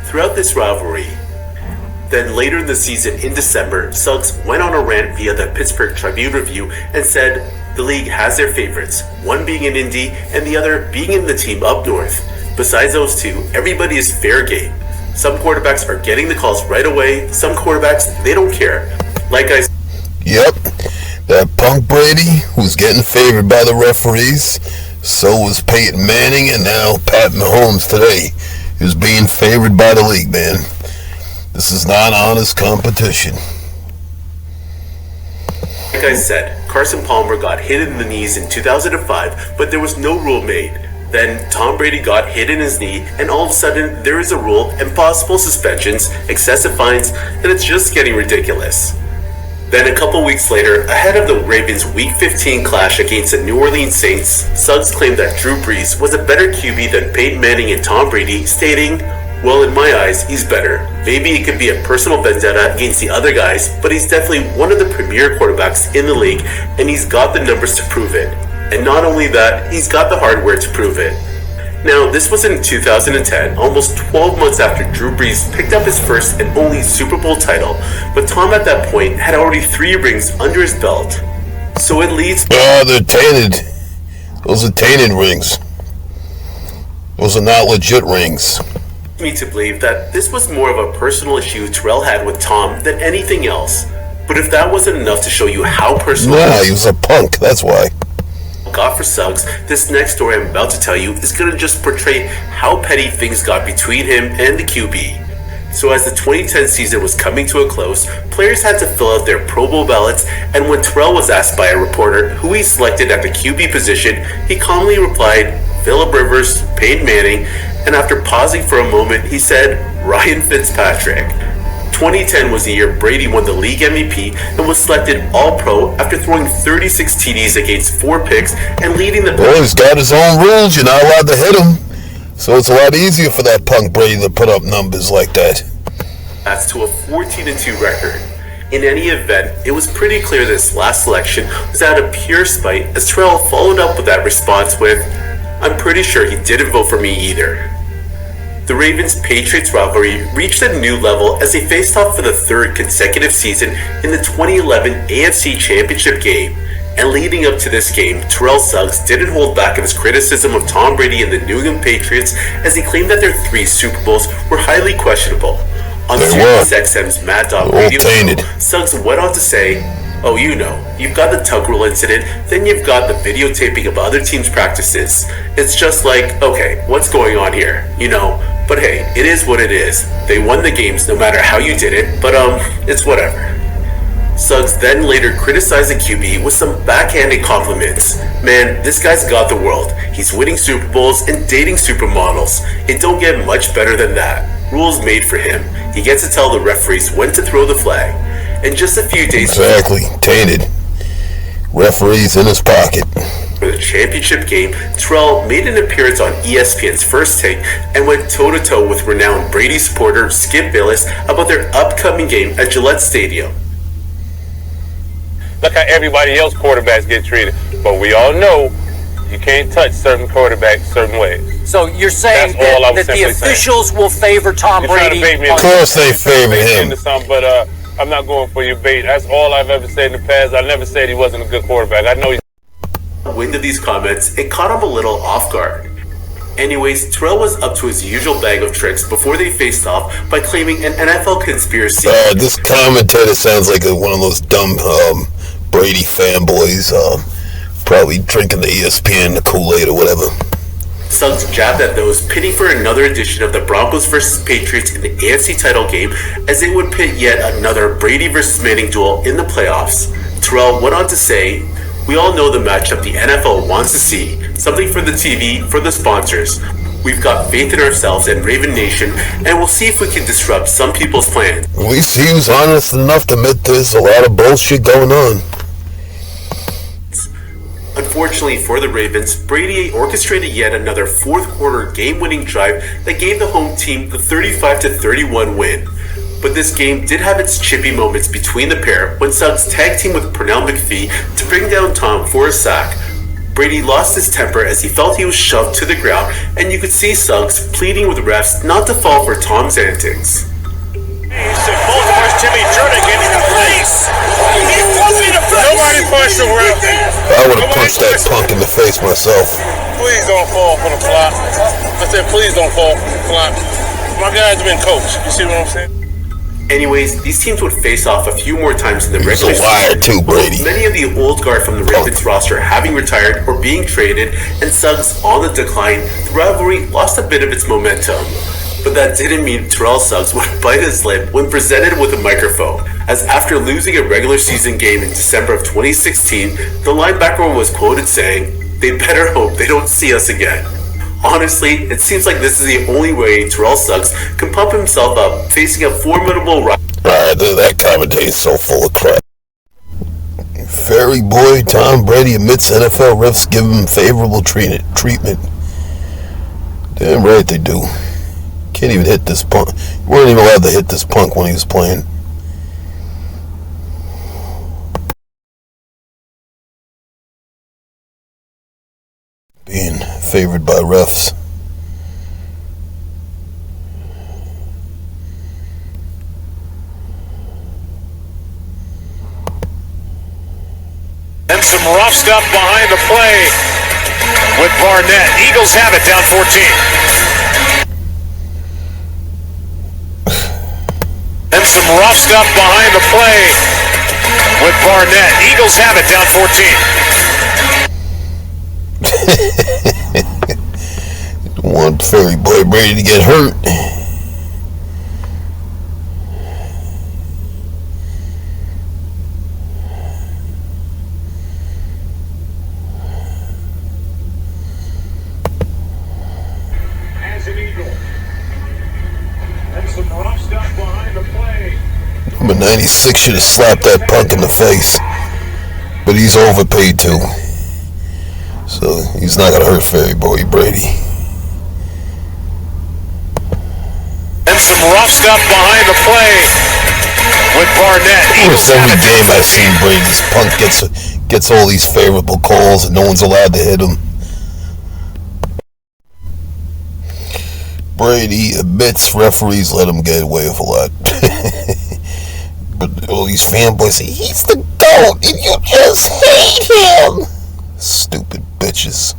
throughout this rivalry. Then later in the season in December, Suggs went on a rant via the Pittsburgh Tribune-Review and said the league has their favorites, one being in Indy and the other being in the team up north. Besides those two, everybody is fair game. Some quarterbacks are getting the calls right away, some quarterbacks, they don't care. Like I said. Yep, that punk Brady who's getting favored by the referees, so was Peyton Manning, and now Pat Mahomes today is being favored by the league, man. This is not honest competition. Like I said, Carson Palmer got hit in the knees in 2005, but there was no rule made. Then Tom Brady got hit in his knee, and all of a sudden there is a rule and possible suspensions, excessive fines, and it's just getting ridiculous. Then a couple weeks later, ahead of the Ravens' Week 15 clash against the New Orleans Saints, Suggs claimed that Drew Brees was a better QB than Peyton Manning and Tom Brady, stating, "Well, in my eyes, he's better. Maybe it could be a personal vendetta against the other guys, but he's definitely one of the premier quarterbacks in the league, and he's got the numbers to prove it. And not only that, he's got the hardware to prove it." Now, this was in 2010, almost 12 months after Drew Brees picked up his first and only Super Bowl title, but Tom at that point had already 3 rings under his belt. So it leads... they're tainted. Those are tainted rings. Those are not legit rings. Me to believe that this was more of a personal issue Terrell had with Tom than anything else. But if that wasn't enough to show you how personal... Nah, he was a punk, that's why. Got for Suggs, this next story I'm about to tell you is going to just portray how petty things got between him and the QB. So as the 2010 season was coming to a close, players had to fill out their Pro Bowl ballots, and when Terrell was asked by a reporter who he selected at the QB position, he calmly replied, "Phillip Rivers, Peyton Manning," and after pausing for a moment, he said, "Ryan Fitzpatrick." 2010 was the year Brady won the league MVP and was selected All-Pro after throwing 36 TDs against 4 picks and leading the... Well, he's got his own rules. You're not allowed to hit him. So it's a lot easier for that punk Brady to put up numbers like that. That's to a 14-2 record. In any event, it was pretty clear this last selection was out of pure spite, as Terrell followed up with that response with, "I'm pretty sure he didn't vote for me either." The Ravens-Patriots rivalry reached a new level as they faced off for the 3rd consecutive season in the 2011 AFC Championship game. And leading up to this game, Terrell Suggs didn't hold back in his criticism of Tom Brady and the New England Patriots, as he claimed that their 3 Super Bowls were highly questionable. On SiriusXM's Mad Dog radio show, Suggs went on to say, "Oh, you know, you've got the tug rule incident, then you've got the videotaping of other teams' practices. It's just like, okay, what's going on here? You know, but hey, it is what it is. They won the games no matter how you did it, but it's whatever." Suggs then later criticized the QB with some backhanded compliments. "Man, this guy's got the world. He's winning Super Bowls and dating supermodels. It don't get much better than that. Rules made for him. He gets to tell the referees when to throw the flag." And just a few days Exactly, tainted. Referees in his pocket. For the championship game, Terrell made an appearance on ESPN's First Take and went toe-to-toe with renowned Brady supporter Skip Bayless about their upcoming game at Gillette Stadium. Look how everybody else quarterbacks get treated, but we all know you can't touch certain quarterbacks certain ways. So you're saying that the officials will favor Tom Brady? Of course they favor him. But I'm not going for your bait. That's all I've ever said in the past. I never said he wasn't a good quarterback. I know he's... Wind of these comments, it caught him a little off guard. Anyways, Terrell was up to his usual bag of tricks before they faced off by claiming an NFL conspiracy. This commentator sounds like one of those dumb Brady fanboys, probably drinking the ESPN, the Kool-Aid or whatever. Suggs jabbed at those, pitting for another edition of the Broncos vs. Patriots in the AFC title game, as they would pit yet another Brady vs. Manning duel in the playoffs. Terrell went on to say, "We all know the matchup the NFL wants to see. Something for the TV, for the sponsors. We've got faith in ourselves and Raven Nation, and we'll see if we can disrupt some people's plans." At least he was honest enough to admit there's a lot of bullshit going on. Unfortunately for the Ravens, Brady orchestrated yet another fourth-quarter game-winning drive that gave the home team the 35-31 win. But this game did have its chippy moments between the pair when Suggs tag teamed with Pernell McPhee to bring down Tom for a sack. Brady lost his temper as he felt he was shoved to the ground, and you could see Suggs pleading with refs not to fall for Tom's antics. Baltimore's Timmy Jernigan in the face. Nobody punched him, ref. I would have punched that punk in the face myself. Please don't fall for the flop. I said, please don't fall for the flop. My guys have been coached. You see what I'm saying? Anyways, these teams would face off a few more times in the regular season. He's a liar too, Brady. Many of the old guard from the Ravens roster having retired or being traded, and Suggs on the decline, the rivalry lost a bit of its momentum. But that didn't mean Terrell Suggs would bite his lip when presented with a microphone, as after losing a regular season game in December of 2016, the linebacker was quoted saying, "They better hope they don't see us again." Honestly, it seems like this is the only way Terrell Suggs can pump himself up facing a formidable rival. That commentator's so full of crap. Fairy boy Tom Brady admits NFL refs give him favorable treatment. Damn right they do. Can't even hit this punk. You weren't even allowed to hit this punk when he was playing. Being favored by refs. And some rough stuff behind the play with Barnett. Eagles have it down 14. And some rough stuff behind the play with Barnett. Eagles have it down 14. Don't want Fairy Boy Brady to get hurt. As an Eagle. And some rough stuff behind the play. Number 96 should have slapped that punk in the face. But he's overpaid too. So he's not going to hurt Fairy Boy Brady. And some rough stuff behind the play with Barnett. Almost every game I've seen Brady's punk gets all these favorable calls and no one's allowed to hit him. Brady admits referees let him get away with a lot. But all these fanboys say, he's the GOAT and you just hate him. Stupid bitches.